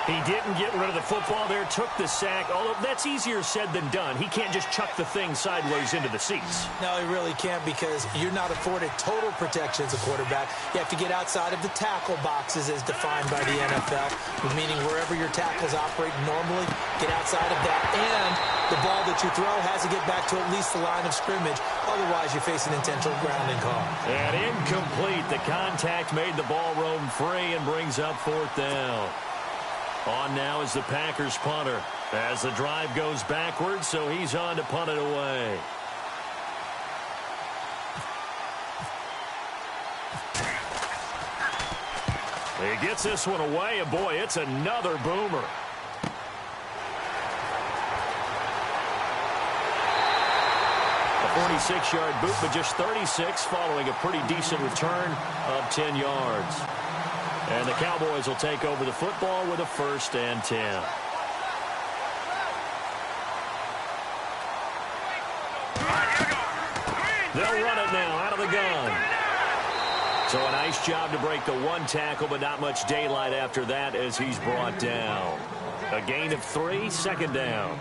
He didn't get rid of the football there, took the sack, although that's easier said than done. He can't just chuck the thing sideways into the seats. No, he really can't, because you're not afforded total protection as a quarterback. You have to get outside of the tackle boxes as defined by the NFL, meaning wherever your tackles operate normally, get outside of that. And the ball that you throw has to get back to at least the line of scrimmage. Otherwise, you face an intentional grounding call. And incomplete. The contact made the ball roam free and brings up 4th down. On now is the Packers punter as the drive goes backwards, so he's on to punt it away. He gets this one away, and boy, it's another boomer. A 46-yard boot, but just 36 following a pretty decent return of 10 yards. And the Cowboys will take over the football with a 1st and 10. They'll run it now out of the gun. So a nice job to break the one tackle, but not much daylight after that as he's brought down. A gain of 3, 2nd down.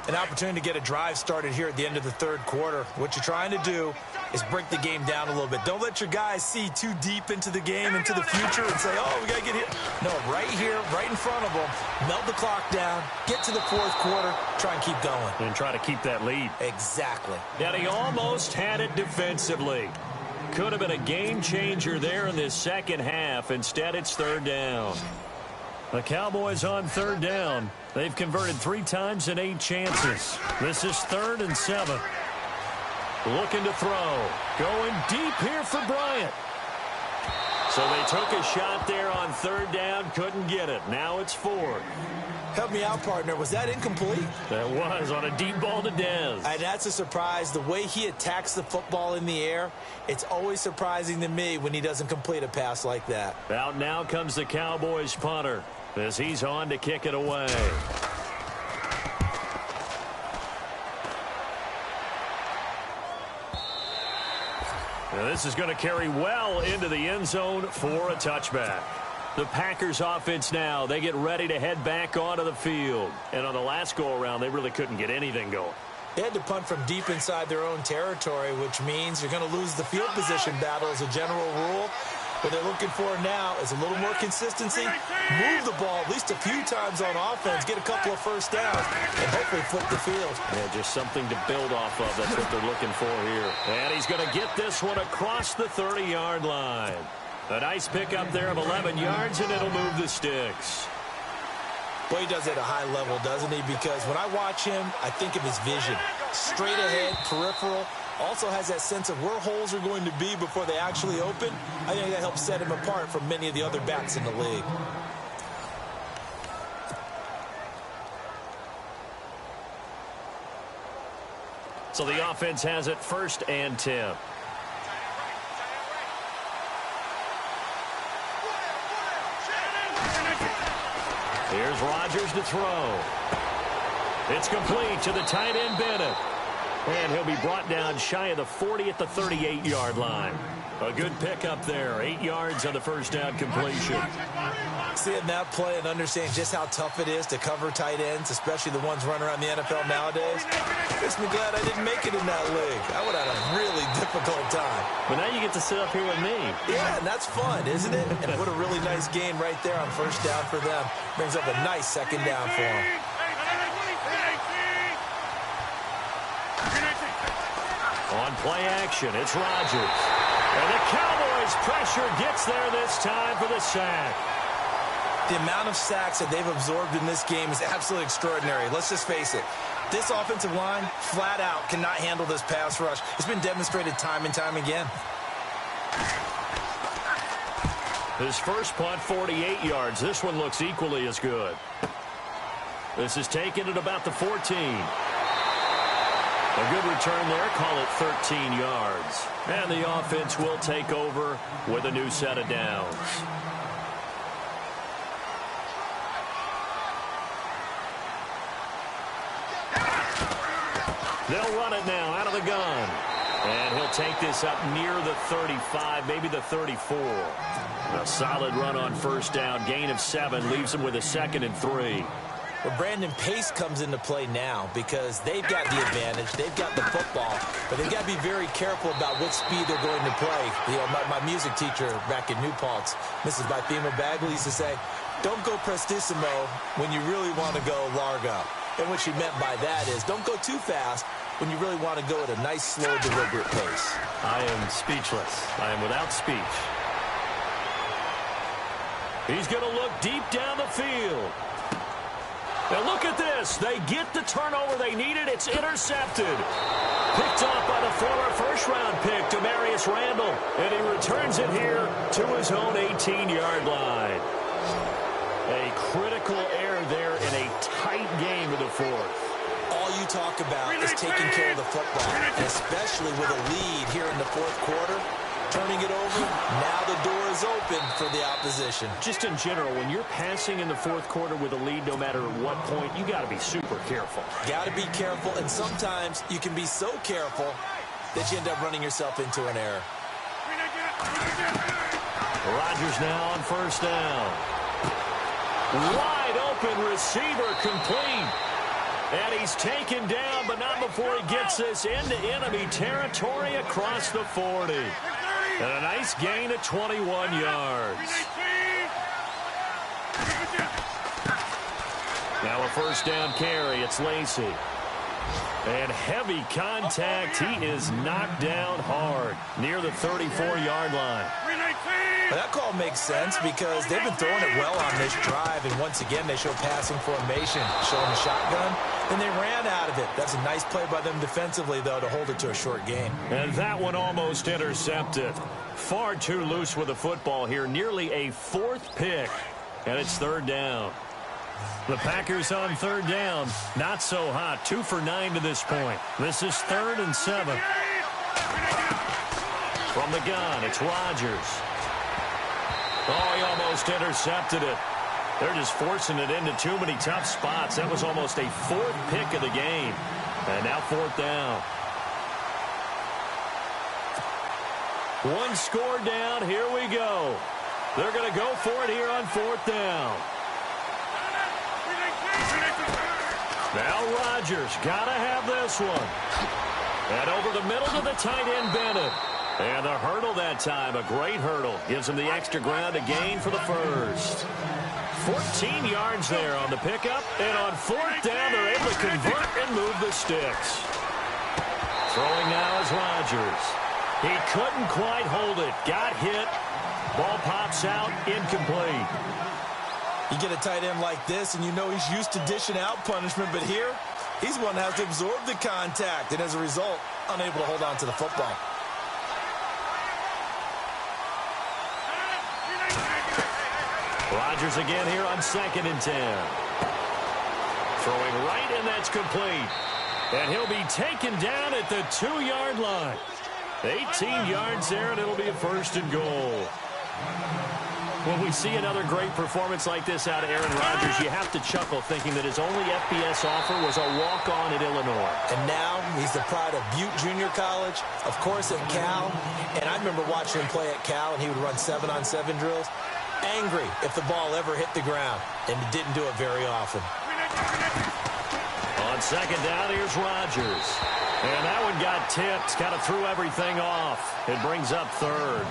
An opportunity to get a drive started here at the end of the 3rd quarter. What you're trying to do is break the game down a little bit. Don't let your guys see too deep into the game, into the future, and say, oh, we got to get here. No, right here, right in front of them, melt the clock down, get to the 4th quarter, try and keep going. And try to keep that lead. Exactly. And he almost had it defensively. Could have been a game changer there in this 2nd half. Instead, it's 3rd down. The Cowboys on 3rd down. They've converted 3 times in 8 chances. This is 3rd and 7. Looking to throw. Going deep here for Bryant. So they took a shot there on 3rd down. Couldn't get it. Now it's 4th. Help me out, partner. Was that incomplete? That was on a deep ball to Dez. And that's a surprise. The way he attacks the football in the air, it's always surprising to me when he doesn't complete a pass like that. Out now comes the Cowboys punter as he's on to kick it away. Now this is going to carry well into the end zone for a touchback. The Packers offense now, they get ready to head back onto the field. And on the last go-around, they really couldn't get anything going. They had to punt from deep inside their own territory, which means you're going to lose the field position battle as a general rule. What they're looking for now is a little more consistency, move the ball at least a few times on offense, get a couple of first downs, and hopefully flip the field. Yeah, just something to build off of. That's what they're looking for here. And he's going to get this one across the 30-yard line. A nice pickup there of 11 yards, and it'll move the sticks. Boy, he does it at a high level, doesn't he? Because when I watch him, I think of his vision. Straight ahead, peripheral. Also has that sense of where holes are going to be before they actually open. I think that helps set him apart from many of the other backs in the league. So the offense has it 1st and 10. Here's Rodgers to throw. It's complete to the tight end, Bennett. And he'll be brought down shy of the 40 at the 38-yard line. A good pickup there. 8 yards on the first down completion. Seeing that play and understanding just how tough it is to cover tight ends, especially the ones running around the NFL nowadays, makes me glad I didn't make it in that league. I would have had a really difficult time. But now you get to sit up here with me. Yeah, and that's fun, isn't it? And what a really nice gain right there on first down for them. Brings up a nice second down for them. On play action, it's Rodgers. And the Cowboys' pressure gets there this time for the sack. The amount of sacks that they've absorbed in this game is absolutely extraordinary. Let's just face it. This offensive line, flat out, cannot handle this pass rush. It's been demonstrated time and time again. His first punt, 48 yards. This one looks equally as good. This is taken at about the 14. A good return there. Call it 13 yards. And the offense will take over with a new set of downs. They'll run it now out of the gun. And he'll take this up near the 35, maybe the 34. A solid run on first down. Gain of 7 leaves him with a 2nd and 3. Well, Brandon, pace comes into play now because they've got the advantage. They've got the football, but they've got to be very careful about what speed they're going to play. You know, my music teacher back in New Paltz, Mrs. Bythema Bagley, used to say, don't go prestissimo when you really want to go largo. And what she meant by that is don't go too fast when you really want to go at a nice, slow, deliberate pace. I am speechless. I am without speech. He's going to look deep down the field. Now look at this. They get the turnover they needed. It's intercepted. Picked off by the former first-round pick, Demarius Randall. And he returns it here to his own 18-yard line. A critical error there in a tight game of the fourth. All you talk about is taking care of the football, and especially with a lead here in the fourth quarter. Turning it over, now the door is open for the opposition. Just in general, when you're passing in the fourth quarter with a lead, no matter what point, you got to be super careful. Got to be careful, and sometimes you can be so careful that you end up running yourself into an error. Rodgers now on first down. Wide open receiver complete. And he's taken down, but not before he gets this into enemy territory across the 40. And a nice gain of 21 yards. Now a first down carry. It's Lacy. And heavy contact. He is knocked down hard near the 34-yard line. Well, that call makes sense because they've been throwing it well on this drive. And once again, they show passing formation, showing the shotgun. And they ran out of it. That's a nice play by them defensively, though, to hold it to a short gain. And that one almost intercepted. Far too loose with the football here. Nearly a 4th pick. And it's 3rd down. The Packers on 3rd down. Not so hot. 2 for 9 to this point. This is 3rd and 7. From the gun, it's Rodgers. Oh, he almost intercepted it. They're just forcing it into too many tough spots. That was almost a 4th pick of the game. And now 4th down. One score down. Here we go. They're going to go for it here on 4th down. Now Rodgers. Gotta have this one. And over the middle to the tight end, Bennett. And the hurdle that time, a great hurdle. Gives him the extra ground to gain for the first. 14 yards there on the pickup. And on fourth down, they're able to convert and move the sticks. Throwing now is Rodgers. He couldn't quite hold it. Got hit. Ball pops out, incomplete. You get a tight end like this, and you know he's used to dishing out punishment, but here, he's the one that has to absorb the contact, and as a result, unable to hold on to the football. Rodgers again here on 2nd and 10. Throwing right, and that's complete. And he'll be taken down at the 2-yard line. 18 yards there, and it'll be a 1st and goal. When we see another great performance like this out of Aaron Rodgers, you have to chuckle thinking that his only FBS offer was a walk-on at Illinois. And now he's the pride of Butte Junior College, of course at Cal. And I remember watching him play at Cal, and he would run 7-on-7 drills. Angry if the ball ever hit the ground, and he didn't do it very often. On 2nd down, here's Rodgers. And that one got tipped, kind of threw everything off. It brings up 3rd.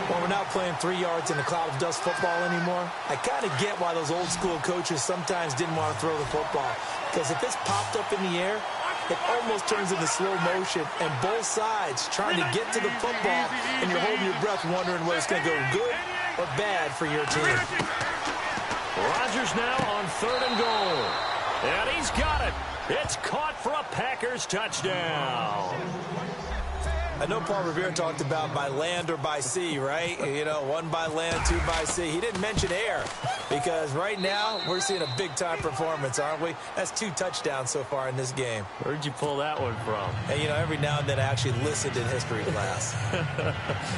Well, we're not playing 3 yards in a cloud of dust football anymore. I kind of get why those old school coaches sometimes didn't want to throw the football. Because if it's popped up in the air, it almost turns into slow motion. And both sides trying to get to the football, and you're holding your breath wondering whether it's going to go good or bad for your team. Rodgers now on 3rd and goal. And he's got it. It's caught for a Packers touchdown. I know Paul Revere talked about by land or by sea, right? You know, 1 by land, 2 by sea. He didn't mention air because right now we're seeing a big-time performance, aren't we? That's 2 touchdowns so far in this game. Where'd you pull that one from? And, you know, every now and then I actually listened in history class.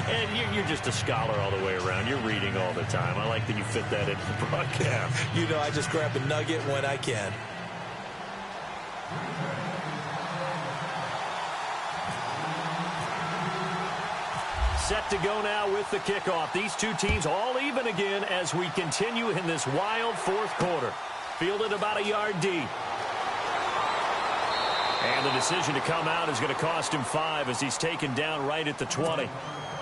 And you're just a scholar all the way around. You're reading all the time. I like that you fit that in the broadcast. You know, I just grab a nugget when I can. Set to go now with the kickoff. These two teams all even again as we continue in this wild 4th quarter. Fielded about a yard deep. And the decision to come out is going to cost him 5 as he's taken down right at the 20.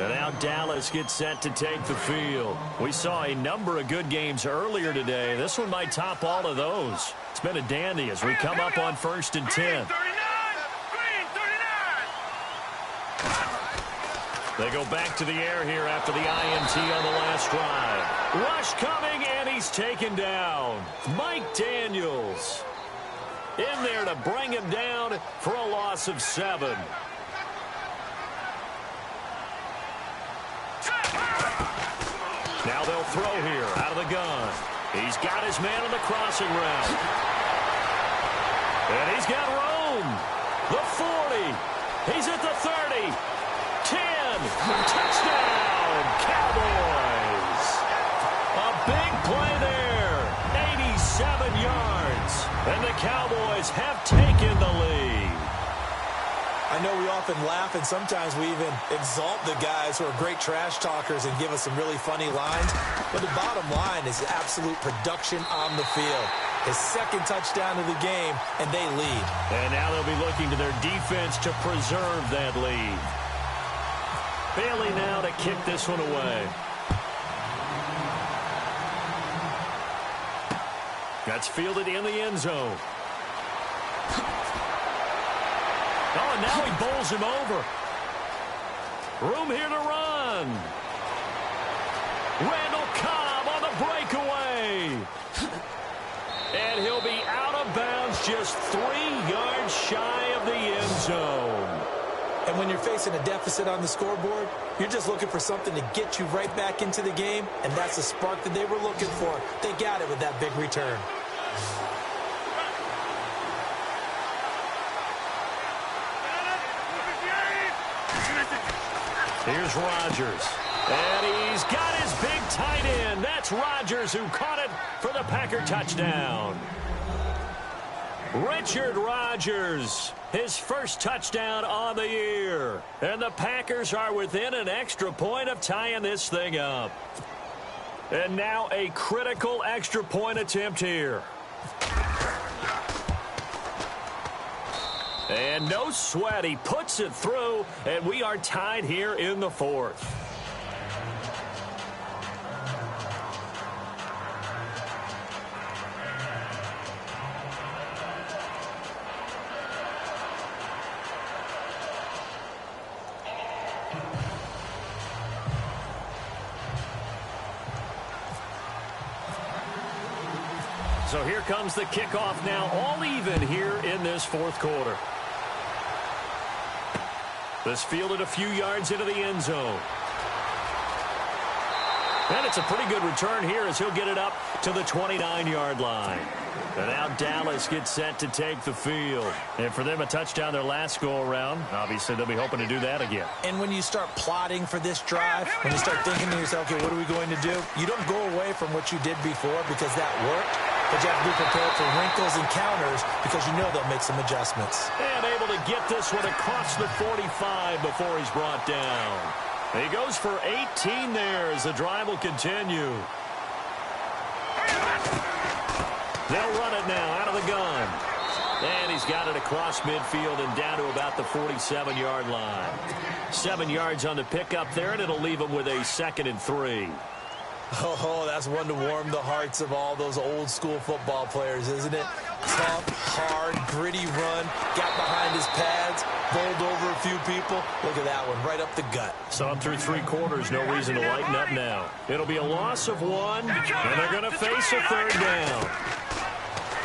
And now Dallas gets set to take the field. We saw a number of good games earlier today. This one might top all of those. It's been a dandy as we come up on 1st and 10. They go back to the air here after the INT on the last drive. Rush coming, and he's taken down. Mike Daniels in there to bring him down for a loss of 7. Now they'll throw here out of the gun. He's got his man on the crossing route. And he's got room. The 40. He's at the 30. 10. Touchdown, Cowboys. A big play there. 87 yards. And the Cowboys have taken the lead. I know we often laugh, and sometimes we even exalt the guys who are great trash talkers and give us some really funny lines. But the bottom line is absolute production on the field. His 2nd touchdown of the game, and they lead. And now they'll be looking to their defense to preserve that lead. Bailey now to kick this one away. That's fielded in the end zone. Oh, and now he bowls him over. Room here to run. Randall Cobb on the breakaway. And he'll be out of bounds just 3 yards shy of the end zone. And when you're facing a deficit on the scoreboard, you're just looking for something to get you right back into the game, and that's the spark that they were looking for. They got it with that big return. Here's Rodgers. And he's got his big tight end. That's Rodgers who caught it for the Packer touchdown. Richard Rodgers, his first touchdown on the year. And the Packers are within an extra point of tying this thing up. And now a critical extra point attempt here. And no sweat. He puts it through, and we are tied here in the fourth. So here comes the kickoff now, all even here in this fourth quarter. This fielded a few yards into the end zone. And it's a pretty good return here as he'll get it up to the 29-yard line. And now Dallas gets set to take the field. And for them, a touchdown their last go-around. Obviously, they'll be hoping to do that again. And when you start plotting for this drive, when you start thinking to yourself, okay, what are we going to do? You don't go away from what you did before because that worked. But you have to be prepared for wrinkles and counters because you know they'll make some adjustments. And able to get this one across the 45 before he's brought down. He goes for 18 there as the drive will continue. They'll run it now out of the gun. And he's got it across midfield and down to about the 47-yard line. 7 yards on the pickup there, and it'll leave him with a 2nd and 3. Oh, that's one to warm the hearts of all those old-school football players, isn't it? Tough, hard, gritty run, got behind his pads, bowled over a few people. Look at that one, right up the gut. So up through 3 quarters, no reason to lighten up now. It'll be a loss of 1, and they're going to face a 3rd down.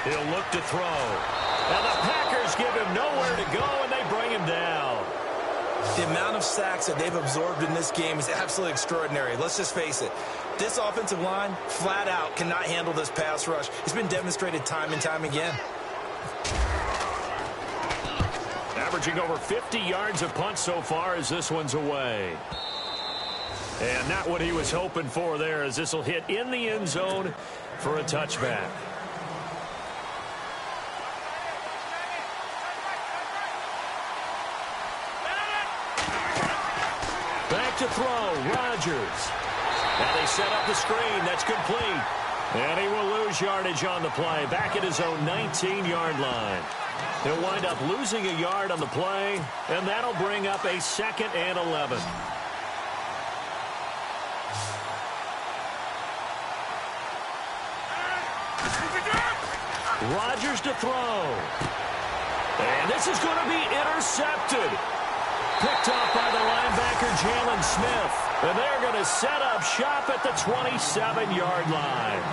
He'll look to throw. And the Packers give him nowhere to go, and they bring him down. The amount of sacks that they've absorbed in this game is absolutely extraordinary. Let's just face it. This offensive line, flat out, cannot handle this pass rush. It's been demonstrated time and time again. Averaging over 50 yards a punt so far as this one's away. And not what he was hoping for there as this will hit in the end zone for a touchback. Back to throw, Rodgers. Now they set up the screen. That's complete. And he will lose yardage on the play. Back at his own 19-yard line. He'll wind up losing a yard on the play, and that'll bring up a 2nd and 11. Rodgers to throw. And this is going to be intercepted. Picked off by the linebacker, Jalen Smith. And they're going to set up shop at the 27-yard line.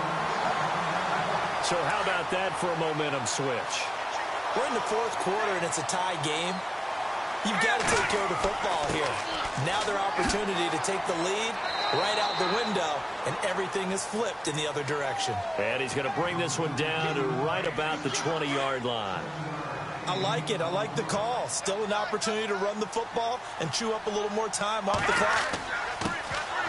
So how about that for a momentum switch? We're in the fourth quarter, and it's a tie game. You've got to take care of the football here. Now their opportunity to take the lead right out the window, and everything is flipped in the other direction. And he's going to bring this one down to right about the 20-yard line. I like it. I like the call. Still an opportunity to run the football and chew up a little more time off the clock.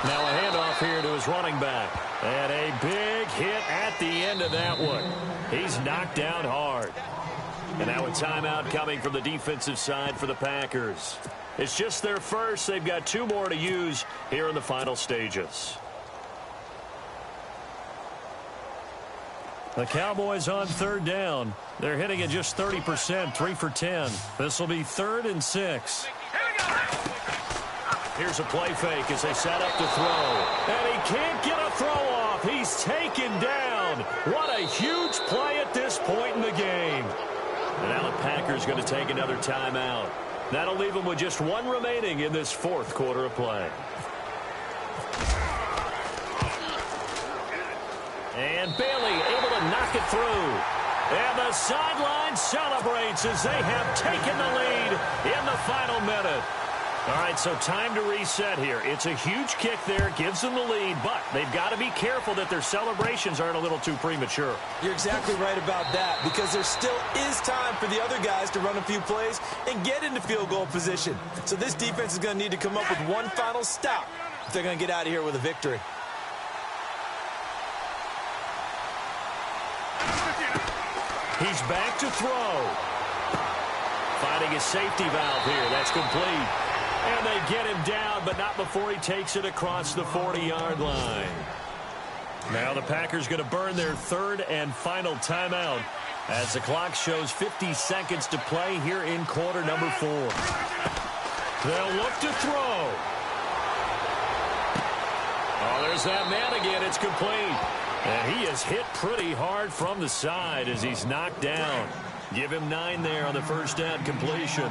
Now a handoff here to his running back. And a big hit at the end of that one. He's knocked down hard. And now a timeout coming from the defensive side for the Packers. It's just their first. They've got 2 more to use here in the final stages. The Cowboys on 3rd down. They're hitting at just 30%, 3 for 10. This will be 3rd and 6. Here's a play fake as they set up to throw. And he can't get a throw off. He's taken down. What a huge play at this point in the game. And now the Packers going to take another timeout. That'll leave them with just 1 remaining in this 4th quarter of play. And Bailey able to knock it through. And the sideline celebrates as they have taken the lead in the final minute. All right, so time to reset here. It's a huge kick there, gives them the lead, but they've got to be careful that their celebrations aren't a little too premature. You're exactly right about that, because there still is time for the other guys to run a few plays and get into field goal position. So this defense is going to need to come up with one final stop if they're going to get out of here with a victory. He's back to throw. Finding his safety valve here. That's complete. And they get him down, but not before he takes it across the 40-yard line. Now the Packers going to burn their 3rd and final timeout As the clock shows 50 seconds to play here in quarter number 4. They'll look to throw. Oh, there's that man again. It's complete. And he is hit pretty hard from the side as he's knocked down. Give him 9 there on the first down completion.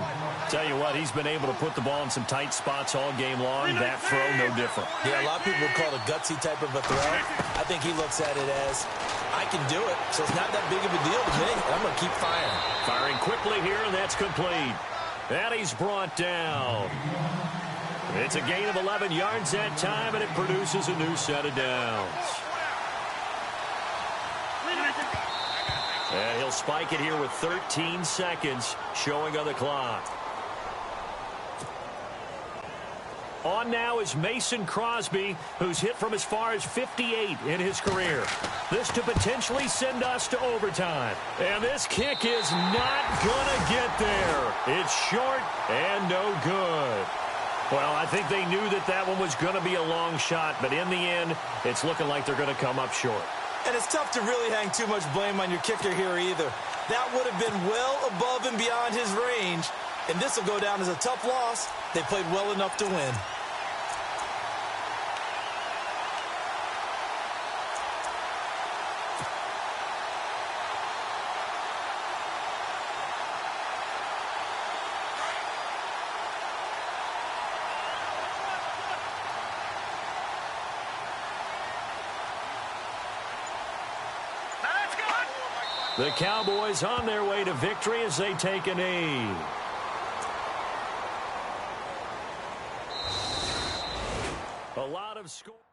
Tell you what, he's been able to put the ball in some tight spots all game long. That throw, no different. Yeah, a lot of people would call it a gutsy type of a throw. I think he looks at it as, I can do it, so it's not that big of a deal to me. I'm going to keep firing. Firing quickly here, and that's complete. And he's brought down. It's a gain of 11 yards that time, and it produces a new set of downs. And he'll spike it here with 13 seconds showing on the clock. On now is Mason Crosby, who's hit from as far as 58 in his career. This to potentially send us to overtime. And this kick is not going to get there. It's short and no good. Well, I think they knew that that one was going to be a long shot, but in the end, it's looking like they're going to come up short. And it's tough to really hang too much blame on your kicker here either. That would have been well above and beyond his range. And this will go down as a tough loss. They played well enough to win. The Cowboys on their way to victory as they take a knee. A lot of score.